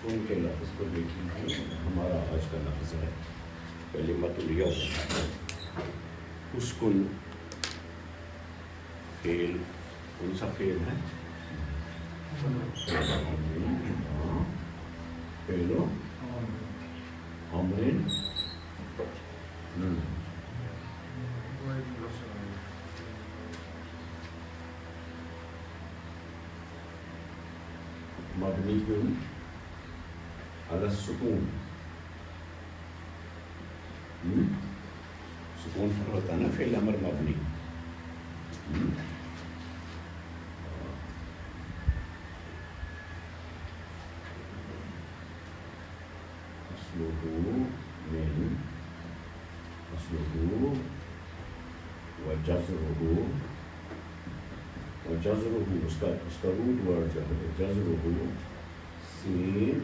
اسکون کے لفظ کو دیکھیے. ہمارا آج کا لفظ ہے کلمۃ الیوم. اسکن فعل کون سا فعل ہے؟ فعل امر مبنی علی السکون. سکون پر ہوتا ہے نا فعل امر مبنی. اصلہ وجزرہ اس کا روٹ ورڈ جو ہے جزرہ سین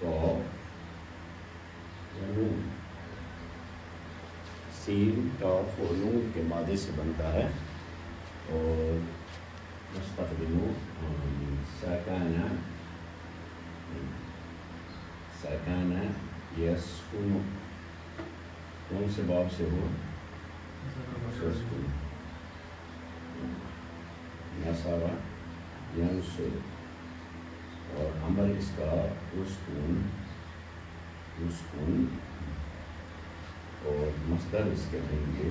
قاف نون. سین قاف و نون کے مادے سے بنتا ہے اور مستقبل سکانہ یسکن. کون سے باب سے ہو؟ یسکن. نصر ینصر اور امر اس کا اسکن اور مصدر اس کے دیں گے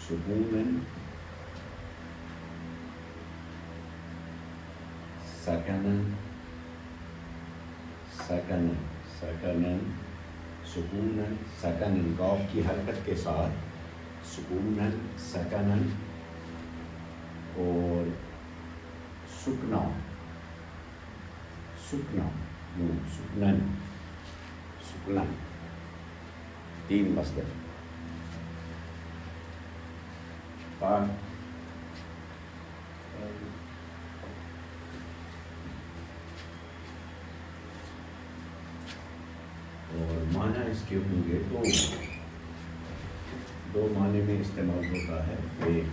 سکونن سکنن سکنن قاف کی حرکت کے ساتھ سکونن سکنن اور سکنن تین مصدر. اور معنی اس کے ہوں گے دو معنی میں استعمال ہوتا ہے. ایک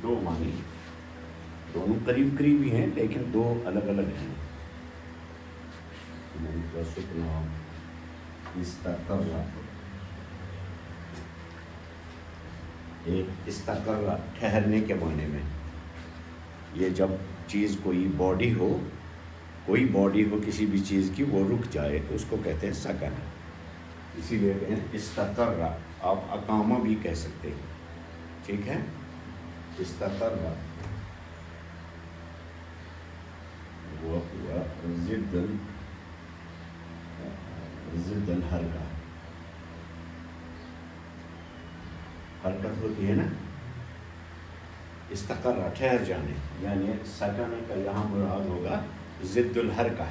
دو معنی دونوں قریب قریبی ہیں لیکن دو الگ الگ ہیں. سکنا استقر، ایک استقر ٹھہرنے کے معنی میں. یہ جب چیز کوئی باڈی ہو کسی بھی چیز کی وہ رک جائے تو اس کو کہتے ہیں سکن. اسی لیے کہتے ہیں استقر. آپ اقامہ بھی کہہ سکتے ہیں. ٹھیک ہے. استقر وہ ہوا ضد الحرکہ. حرکت ہوتی ہے نا. استقر ٹھہر جانے یعنی سکن کا یہاں مراد ہوگا ضد الحرکہ.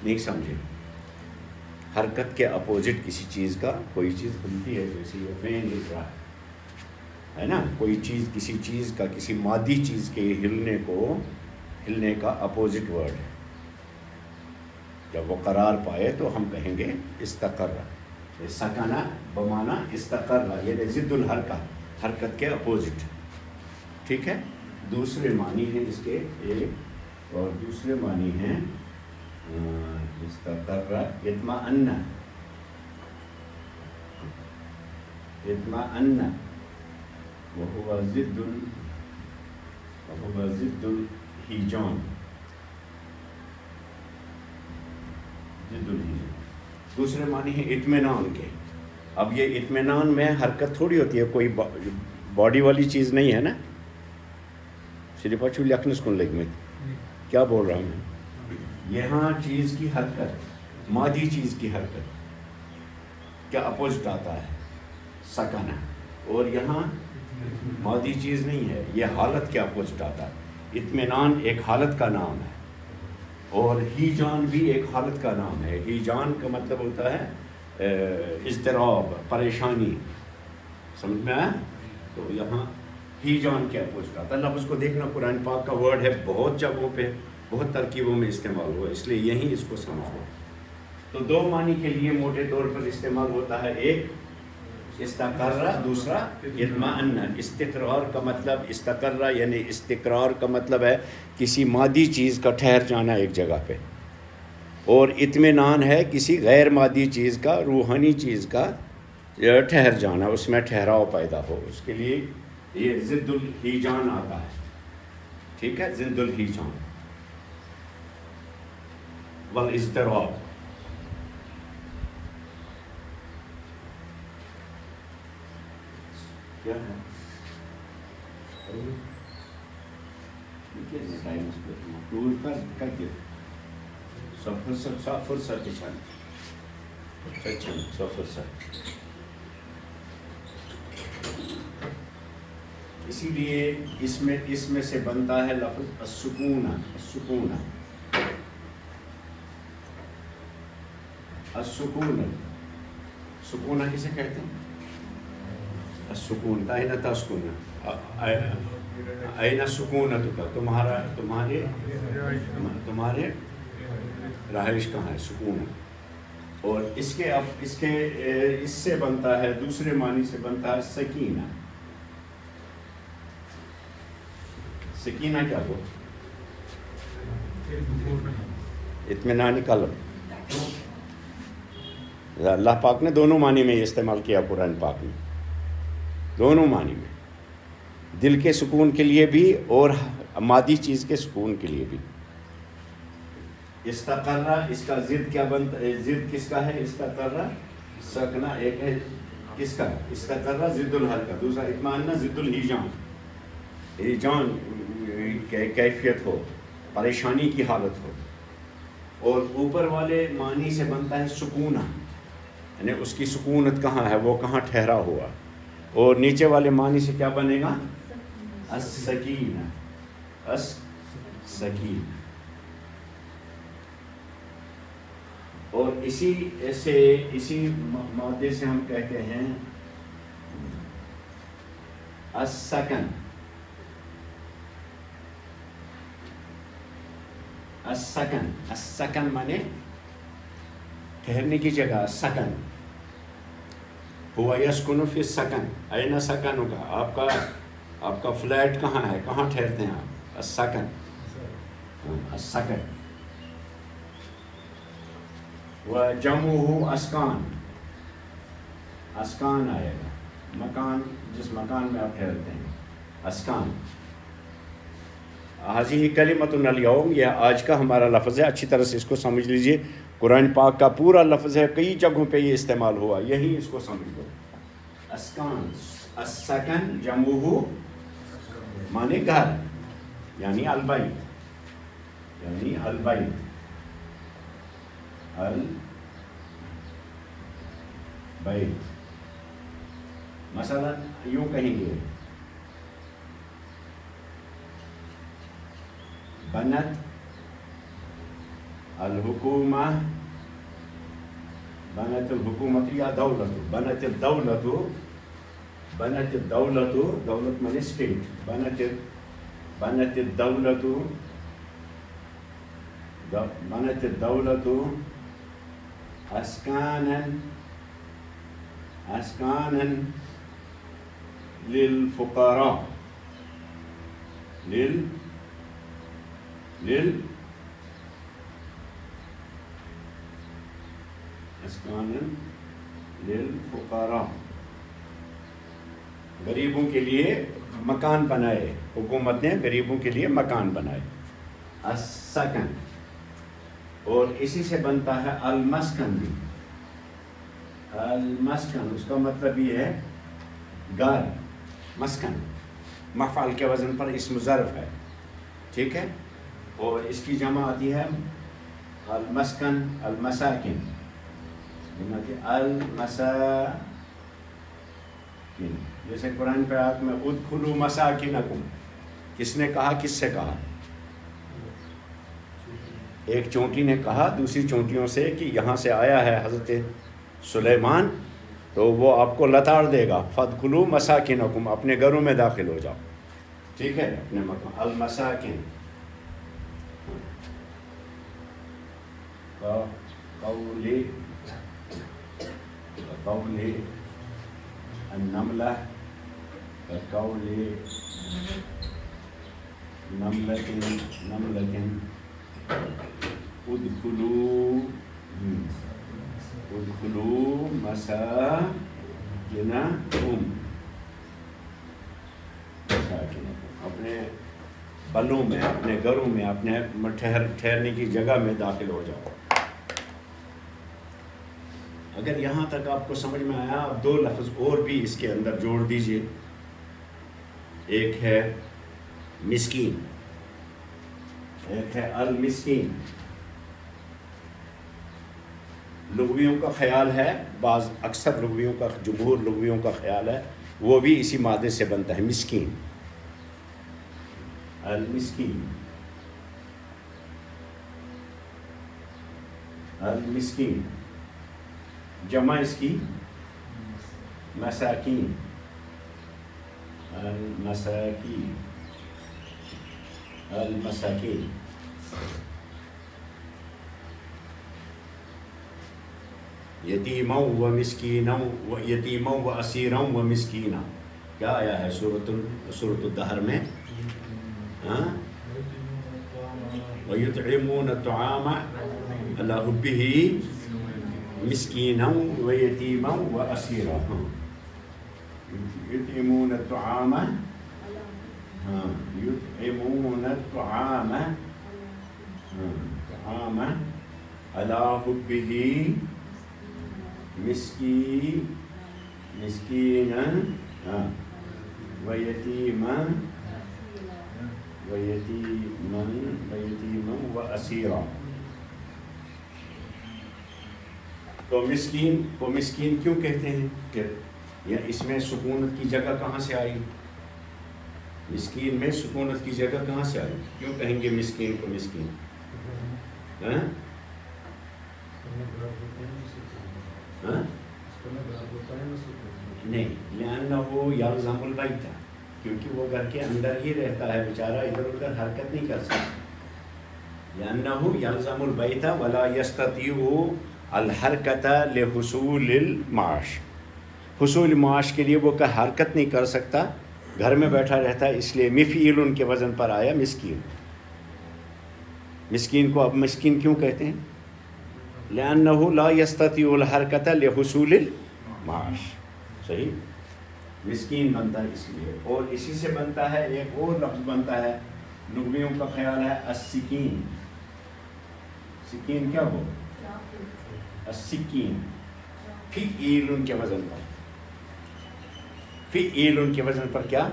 نہیں سمجھے؟ حرکت کے اپوزٹ کسی چیز کا کوئی چیز ہلتی ہے جیسے یہ فین ہل رہا ہے نا. کوئی چیز کسی چیز کا کسی مادی چیز کے ہلنے کا اپوزٹ ورڈ ہے. جب وہ قرار پائے تو ہم کہیں گے استقر. سکنہ بمانا استقر یعنی ضد الحرکہ، حرکت کے اپوزٹ. ٹھیک ہے. دوسرے معنی ہیں اس کے ایک اور دوسرے معنی ہیں استقر اطمئن وهو ضد الهیجان. دوسرے معنی ہیں اطمینان کے. اب یہ اطمینان میں حرکت تھوڑی ہوتی ہے، کوئی باڈی والی چیز نہیں ہے نا. صرف اچھو لکھنس کن لگ میں کیا بول رہا ہوں. یہاں چیز کی حرکت، مادی چیز کی حرکت کیا اپوزٹ آتا ہے سکنہ. اور یہاں مادی چیز نہیں ہے، یہ حالت کے اپوزٹ آتا ہے. اطمینان ایک حالت کا نام ہے اور ہیجان بھی ایک حالت کا نام ہے. ہیجان کا مطلب ہوتا ہے اضطراب، پریشانی. سمجھ میں آیا؟ تو یہاں ہیجان کے اپوزٹ آتا ہے. لفظ کو دیکھنا قرآن پاک کا ورڈ ہے، بہت جگہوں پہ بہت ترکیبوں میں استعمال ہوا، اس لیے یہیں اس کو سمجھو. تو دو معنی کے لیے موٹے طور پر استعمال ہوتا ہے، ایک استقرہ، دوسرا اطمئن۔ استقرار کا مطلب، استقرہ یعنی استقرار کا مطلب ہے کسی مادی چیز کا ٹھہر جانا ایک جگہ پہ، اور اطمینان ہے کسی غیر مادی چیز کا، روحانی چیز کا ٹھہر جانا، اس میں ٹھہراؤ پیدا ہو، اس کے لیے یہ ضد الہیجان آتا ہے، ٹھیک ہے، ضد الہیجان والاضطراب۔ کیا ہے اسی لیے اس میں سے بنتا ہے لفظ السکون۔ السکون، السکون، سکون کسے کہتے ہیں؟ السکون، أين تسكن؟ أين سکونتک؟ تمہارے رہائش کہاں ہے؟ سکون۔ اور اس سے بنتا ہے، دوسرے معنی سے بنتا ہے سکینہ۔ سکینہ کیا ہو؟ اطمینان قلب۔ اللہ پاک نے دونوں معنی میں استعمال کیا قرآن پاک میں، دونوں معنی میں، دل کے سکون کے لیے بھی اور مادی چیز کے سکون کے لیے بھی۔ استقرہ، اس کا ضد کیا بنتا ہے؟ ضد کس کا ہے؟ استقرہ سکنا، ایک ہے کس کا؟ استقرہ ضد الحرکت، دوسرا اطمئنان ضد الہیجان۔ ہیجان کیفیت ہو، پریشانی کی حالت ہو، اور اوپر والے معنی سے بنتا ہے سکونہ، یعنی اس کی سکونت کہاں ہے، وہ کہاں ٹھہرا ہوا، اور نیچے والے معنی سے کیا بنے گا؟ السکینہ، السکینہ۔ اور اسی مادے سے ہم کہتے ہیں السکن۔ السکن، السکن مانے ٹھہرنے کی جگہ، سکن۔ ہوا یسکن فی السکن، این سکنک، آپ کا فلیٹ کہاں ہے، کہاں ٹھہرتے ہیں آپ؟ السکن، السکن۔ وجمعہ اسکان، اسکان آئے گا، مکان، جس مکان میں آپ ٹھہرتے ہیں، اسکان۔ ہذہ کلمۃ اليوم، یہ آج کا ہمارا لفظ ہے، اچھی طرح سے اس کو سمجھ لیجئے، قرآن پاک کا پورا لفظ ہے، کئی جگہوں پہ یہ استعمال ہوا، یہی اس کو سمجھ لو۔ اسکان، السکن جمعہ مانے گھر، یعنی البیت، یعنی البیت، البیت۔ مثلا یوں کہیں گے، بنت الحکومہ، بنت الحکومت یا دولت، بنت الدولت، بنت الدولت، دولت من اسٹیٹ، بنت الدولت، بنت الدولت اسکانا، اسکانا للفقراء، اسکانا للفقراء، غریبوں کے لیے مکان بنائے، حکومت نے غریبوں کے لیے مکان بنائے، السکن۔ اور اسی سے بنتا ہے المسکن بھی، المسکن، اس کا مطلب یہ ہے گھر، مسکن، مفعول کے وزن پر اسم ظرف ہے، ٹھیک ہے، اور اس کی جمع آتی ہے المسکن، المساکن، المساکن، جیسے قرآن پہ آیت میں ادخلوا مساکنکم، کس نے کہا، کس سے کہا؟ ایک چونٹی نے کہا دوسری چونٹیوں سے کہ یہاں سے آیا ہے حضرت سلیمان، تو وہ آپ کو لتاڑ دے گا، فادخلوا مساکنکم، اپنے گھروں میں داخل ہو جاؤ، ٹھیک ہے، اپنے مکان، المساکن۔ قول النملة كقول نملة ادخلوا مساكنكم اپنے بلوں میں، اپنے گھروں میں، اپنے ٹھہرنے کی جگہ میں داخل ہو جاؤ۔ اگر یہاں تک آپ کو سمجھ میں آیا، اب 2 لفظ اور بھی اس کے اندر جوڑ دیجئے۔ ایک ہے مسکین، ایک ہے المسکین۔ لغویوں کا خیال ہے، اکثر لغویوں کا، جمہور لغویوں کا خیال ہے وہ بھی اسی مادے سے بنتا ہے، مسکین، المسکین، المسکین۔ جمع اس کی مساکین، المساکین، المساکین۔ یتیما و مسکینا و یتیما و اسیرا و مسکینا، کیا آیا ہے سورۃ الدہر میں؟ وَيُطْعِمُونَ الطَّعَامَ عَلَى حُبِّهِ مِسْكِينًا وَيَتِيمًا وَأَسِيرًا۔ يُطْعِمُونَ الطَّعَامَ، يُطْعِمُونَ الطَّعَامَ عَلَى حُبِّهِ مسكينا ويتيما وأسيرا۔ تو مسکین کو مسکین کیوں کہتے ہیں؟ کہ یا اس میں سکونت کی جگہ کہاں سے آئی؟ مسکین میں سکونت کی جگہ کہاں سے آئی؟ کیوں کہیں گے مسکین کو مسکین؟ نہیں، لأنه يلزم البيت، کیونکہ وہ گھر کے اندر ہی رہتا ہے بیچارہ، ادھر ادھر حرکت نہیں کر سکتا۔ لأنه يلزم البيت ولا يستطيع الحرکت لحصول المعاش، حصول معاش کے لیے وہ حرکت نہیں کر سکتا، گھر میں بیٹھا رہتا ہے، اس لیے مفعول کے وزن پر آیا مسکین۔ مسکین کو اب مسکین کیوں کہتے ہیں؟ لأنه لا يستطيع الحرکت لحصول المعاش، صحیح؟ مسکین بنتا ہے اس لیے۔ اور اسی سے بنتا ہے ایک اور لفظ بنتا ہے، لغویوں کا خیال ہے السکین۔ سکین کیا ہو؟ السکین، فعیل کے وزن پر، فعیل کے وزن پر کیا؟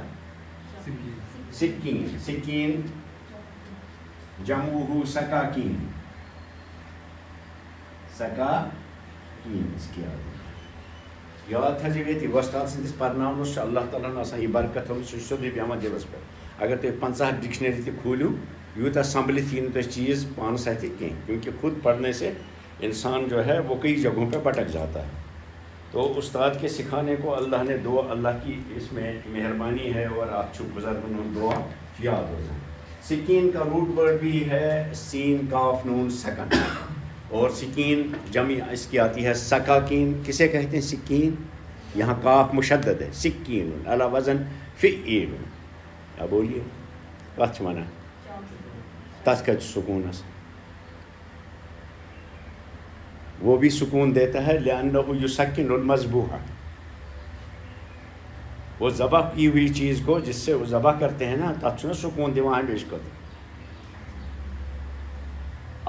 سکین۔ سکین جمعہ سکاکین، سکاکین اس کی یاد تھا جی ویتی وستاد سندس پرناونس اللہ تعالیٰ آسان یہ برکت ہم سیدھے بیاما دیوس پہ اگر تھی 50 ڈکشنری تھی کھولیو یوتا سنبھلت ہی تو چیز پانس ہے تھی کہیں، کیونکہ خود پڑھنے سے انسان جو ہے وہ کئی جگہوں پہ بھٹک جاتا ہے۔ تو استاد کے سکھانے کو اللہ نے دعا، اللہ کی اس میں مہربانی ہے، اور آپ چھپ بزرگوں دعا یاد ہو جائے۔ سکین کا روٹ ورڈ بھی ہے سین کاف نون سکن، اور سکین جمع اس کی آتی ہے سکاکین۔ کسے کہتے ہیں سکین؟ یہاں کاف مشدد ہے، سکین علی وزن فعیل۔ اب بولیے کچھ مانا تس کچھ سکون ہے، وہ بھی سکون دیتا ہے، لأنہ یسکن المذبوح، وہ ذبح کی ہوئی چیز کو جس سے وہ ذبح کرتے ہیں نا، تب سے سکون دیوان ہمیش کرتے۔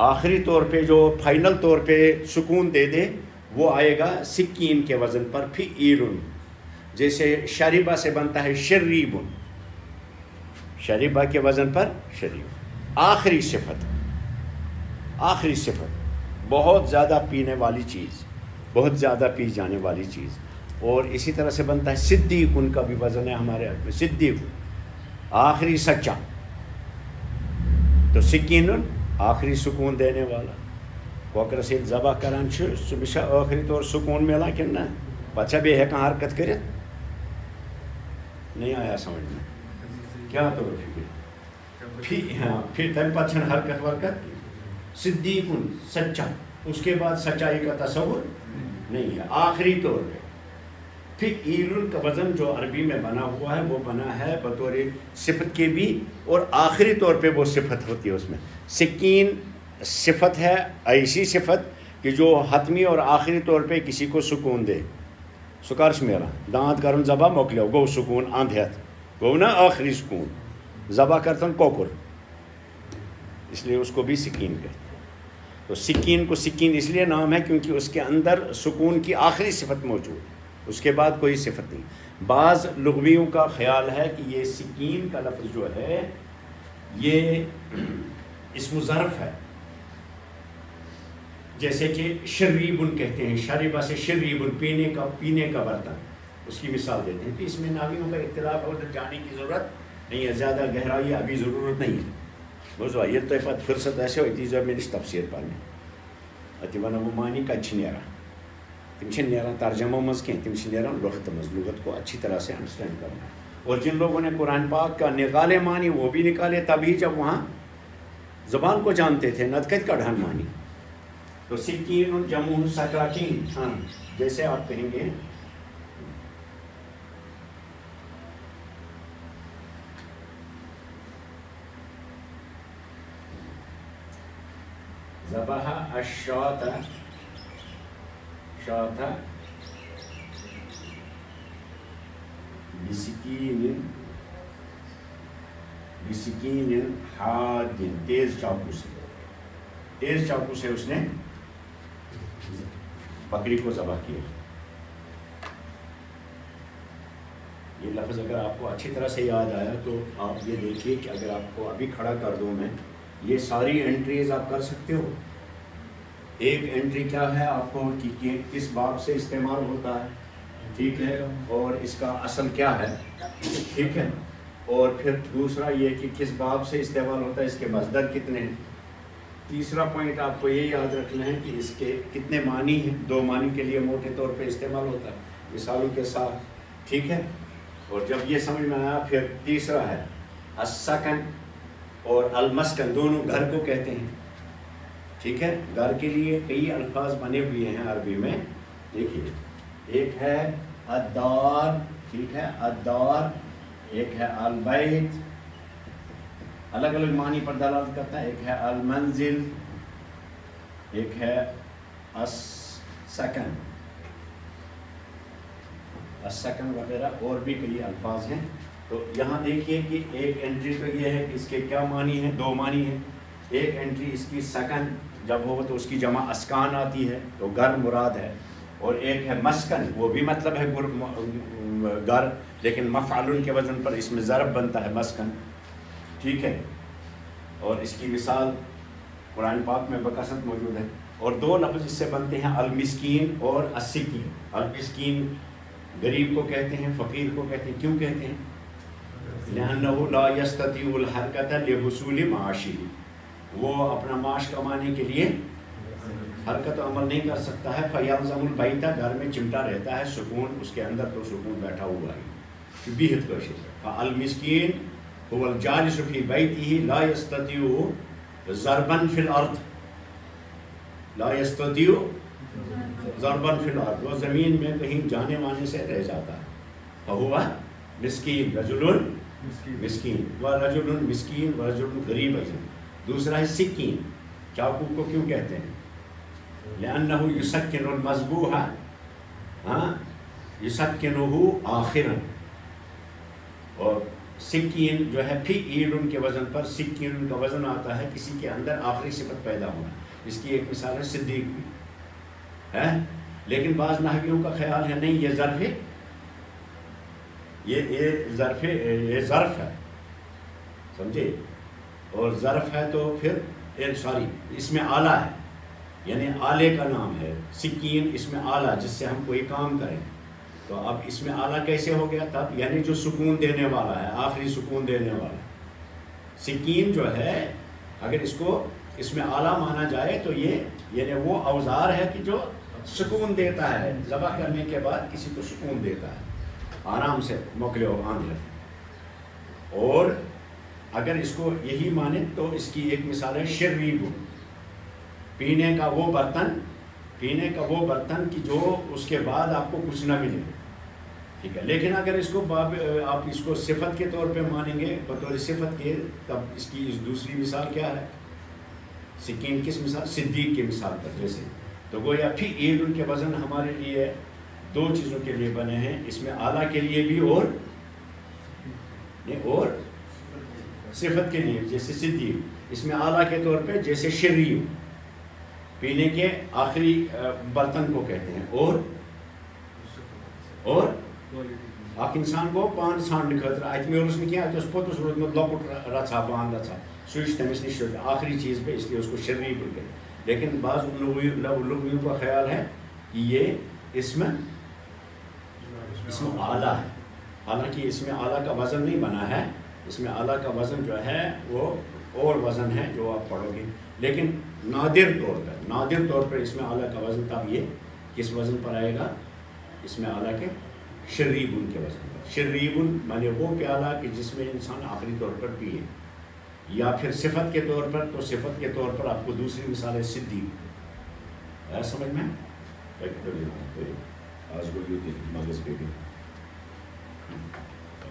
آخری طور پہ جو فائنل طور پہ سکون دے دے وہ آئے گا سکین کے وزن پر فعیل، جیسے شریبہ سے بنتا ہے شریب، شریبہ کے وزن پر شریب۔ آخری صفت، آخری صفت، بہت زیادہ پینے والی چیز، بہت زیادہ پی جانے والی چیز۔ اور اسی طرح سے بنتا ہے صدیق، ان کا بھی وزن ہے ہمارے حق میں، صدیق آخری سچا۔ تو سکین آخری سکون دینے والا، کوکر سے ذبح کران صبح آخری طور سکون ملا کہ نہ پچھا بھی ہے کہاں حرکت کرے، نہیں آیا سمجھ میں کیا تو پھر تم پچھن حرکت ورکت۔ صدیق سچا، اس کے بعد سچائی کا تصور نہیں ہے، آخری طور پہ. پھر ایلن کا وزن جو عربی میں بنا ہوا ہے وہ بنا ہے بطور صفت کے بھی، اور آخری طور پہ وہ صفت ہوتی ہے اس میں. سکین صفت ہے، ایسی صفت کہ جو حتمی اور آخری طور پہ کسی کو سکون دے. سکارش میرا دانت کرن ذبح مکلیو گو سکون اندھیت گو نا آخری سکون. ذبح کرتن کوکر، اس لیے اس کو بھی سکین کہتے ہیں. تو سکین کو سکین اس لیے نام ہے کیونکہ اس کے اندر سکون کی آخری صفت موجود ہے، اس کے بعد کوئی صفت نہیں. بعض لغویوں کا خیال ہے کہ یہ سکین کا لفظ جو ہے یہ اسم ظرف ہے، جیسے کہ شریبن کہتے ہیں، شریبہ سے شریبن پینے کا برتن، اس کی مثال دیتے ہیں. تو اس میں ناویوں کا اختلاف اور جانے کی ضرورت نہیں ہے، زیادہ گہرائی ابھی ضرورت نہیں ہے. بوزوا یہ تو پتہ فرصت ایسے ہوتی ہے میں تفسیر پڑھنے اتہ ونو مانی کت نیران، تم نیران ترجمہ مز کی، تم نیران لغت مز. لغت کو اچھی طرح سے انڈرسٹینڈ کرنا. اور جن لوگوں نے قرآن پاک کا نکالے مانی وہ بھی نکالے تبھی جب وہاں زبان کو جانتے تھے، نتکت کا ڈھان مانی. تو سکین جمع سکاکین، ہاں جیسے آپ کہیں گے ذبح الشاة بسکین حاد، تیز چاقو سے اس نے بکری کو ذبح کیا. یہ لفظ اگر آپ کو اچھی طرح سے یاد آیا تو آپ یہ دیکھیے کہ اگر آپ کو ابھی کھڑا کر دوں میں، یہ ساری انٹریز آپ کر سکتے ہو. ایک انٹری کیا ہے آپ کو کہ کس باب سے استعمال ہوتا ہے، ٹھیک ہے، اور اس کا اصل کیا ہے، ٹھیک ہے. اور پھر دوسرا یہ کہ کس باب سے استعمال ہوتا ہے، اس کے مصدر کتنے ہیں. تیسرا پوائنٹ آپ کو یہ یاد رکھنا ہے کہ اس کے کتنے معنی ہیں. 2 معنی کے لیے موٹے طور پہ استعمال ہوتا ہے مثالوں کے ساتھ، ٹھیک ہے. اور جب یہ سمجھ میں آیا پھر تیسرا ہے السکن اور المسکن، دونوں گھر کو کہتے ہیں، ٹھیک ہے. گھر کے لیے کئی الفاظ بنے ہوئے ہیں عربی میں. دیکھیے ایک ہے الدار، ٹھیک ہے، الدار. ایک ہے البیت، الگ الگ معنی پر دلالت کرتا ہے. ایک ہے المنزل، ایک ہے السکن وغیرہ، اور بھی کئی الفاظ ہیں. تو یہاں دیکھیے کہ ایک انٹری تو یہ ہے کہ اس کے کیا معنی ہیں، 2 معنی ہیں. ایک انٹری اس کی سکن جب ہو تو اس کی جمع اسکان آتی ہے تو گھر مراد ہے. اور ایک ہے مسکن، وہ بھی مطلب ہے گھر، لیکن مفعول کے وزن پر اس میں ضرب بنتا ہے مسکن، ٹھیک ہے. اور اس کی مثال قرآن پاک میں بکثرت موجود ہے. اور 2 لفظ اس سے بنتے ہیں المسکین اور السکین. المسکین غریب کو کہتے ہیں، فقیر کو کہتے ہیں. کیوں کہتے ہیں؟ لأنه لا يستطيع الحركة لحصول معاشه، وہ اپنا معاش کمانے کے لیے حرکت و عمل نہیں کر سکتا ہے. فیلزم البیت، گھر میں چمٹا رہتا ہے، سکون اس کے اندر تو سکون بیٹھا ہوا ہے، بیہت کوشش. المسکین هو الجالس في بيته لا يستطيع ضربا في الارض، لا يستطيع ضربا في الارض، وہ زمین میں کہیں جانے وانے سے رہ جاتا ہے. فهو مسکین، رجل مسکین، ورجل مسکین ورجل غریب. دوسرا ہے سکین. چاقو کو کیوں کہتے ہیں؟ لأنه يسكن المذبوح، يسكنه آخرا. اور سکین جو ہے فی ایلن کے وزن پر، سکین کا وزن آتا ہے کسی کے اندر آخری صفت پیدا ہونا. اس کی ایک مثال ہے صدیق بھی ہے. لیکن بعض نحویوں کا خیال ہے نہیں، یہ ظرف ہے، یہ ظرف ہے، سمجھے. اور ظرف ہے تو پھر اس میں آلہ ہے، یعنی آلے کا نام ہے. سکین اس میں آلہ جس سے ہم کوئی کام کریں. تو اب اس میں آلہ کیسے ہو گیا تب؟ یعنی جو سکون دینے والا ہے، آخری سکون دینے والا. سکین جو ہے اگر اس کو اس میں آلہ مانا جائے تو یہ یعنی وہ اوزار ہے کہ جو سکون دیتا ہے، ذبح کرنے کے بعد کسی کو سکون دیتا ہے، آرام سے موکلے ہو آندھر. اور اگر اس کو یہی مانے تو اس کی ایک مثال ہے شریب. پینے کا وہ برتن کہ جو اس کے بعد آپ کو کچھ نہ ملے، ٹھیک ہے. لیکن اگر اس کو آپ اس کو صفت کے طور پہ مانیں گے بطور صفت کے، تب اس کی دوسری مثال کیا ہے؟ سکین کس مثال؟ صدیق کی مثال پر جیسے. تو گویا پھر عید ان کے وزن ہمارے لیے دو چیزوں کے لیے بنے ہیں، اس میں اعلیٰ کے لیے بھی اور صفت کے لیے. جیسے صدیق اس میں اعلیٰ کے طور پہ، جیسے شریع پینے کے آخری برتن کو کہتے ہیں، اور اخ انسان کو پان ژھانڈنہٕ خٲطرٕ اتہِ میولُس نہٕ کینٛہہ، اتہِ اوس پوٚتُس روٗدمُت لۄکُٹ رژھا بانٛگ رژھا، سُے چھُ تٔمِس نِش آخری چیز پہ، اس لیے اس کو شرعی بول کے. لیکن بعض لغویوں کا خیال ہے کہ یہ اسم اعلیٰ ہے، حالانکہ اس میں اعلیٰ کا وزن نہیں بنا ہے. اس میں اعلیٰ کا وزن جو ہے وہ اور وزن ہے جو آپ پڑھو گے. لیکن نادر طور پر اس میں اعلیٰ کا وزن تب یہ کس وزن پر آئے گا؟ اس میں اعلیٰ کے شریبن کے وزن پر. شریبن مانے وہ پیالہ کہ جس میں انسان آخری طور پر پیے. یا پھر صفت کے طور پر، تو صفت کے طور پر آپ کو دوسری مثال ہے صدیق. سمجھ میں؟ آج کو یہ مغز پہ بھی